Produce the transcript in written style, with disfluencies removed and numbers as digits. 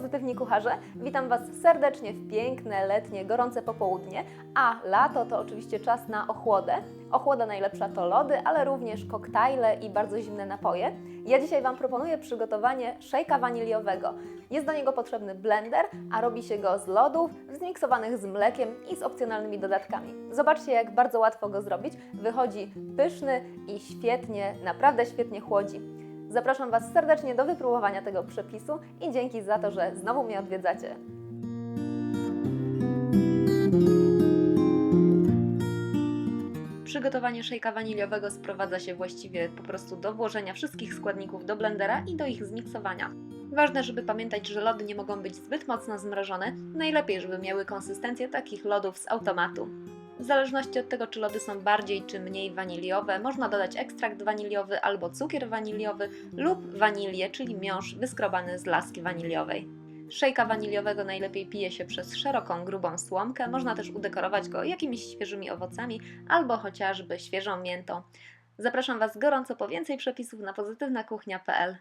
Pozytywni Kucharze. Witam Was serdecznie w piękne, letnie, gorące popołudnie, a lato to oczywiście czas na ochłodę. Ochłoda najlepsza to lody, ale również koktajle i bardzo zimne napoje. Ja dzisiaj Wam proponuję przygotowanie szejka waniliowego. Jest do niego potrzebny blender, a robi się go z lodów zmiksowanych z mlekiem i z opcjonalnymi dodatkami. Zobaczcie, jak bardzo łatwo go zrobić. Wychodzi pyszny i świetnie, naprawdę świetnie chłodzi. Zapraszam Was serdecznie do wypróbowania tego przepisu i dzięki za to, że znowu mnie odwiedzacie. Przygotowanie szejka waniliowego sprowadza się właściwie po prostu do włożenia wszystkich składników do blendera i do ich zmiksowania. Ważne, żeby pamiętać, że lody nie mogą być zbyt mocno zmrożone, najlepiej, żeby miały konsystencję takich lodów z automatu. W zależności od tego, czy lody są bardziej czy mniej waniliowe, można dodać ekstrakt waniliowy albo cukier waniliowy lub wanilię, czyli miąższ wyskrobany z laski waniliowej. Szejka waniliowego najlepiej pije się przez szeroką, grubą słomkę, można też udekorować go jakimiś świeżymi owocami albo chociażby świeżą miętą. Zapraszam Was gorąco po więcej przepisów na pozytywnakuchnia.pl.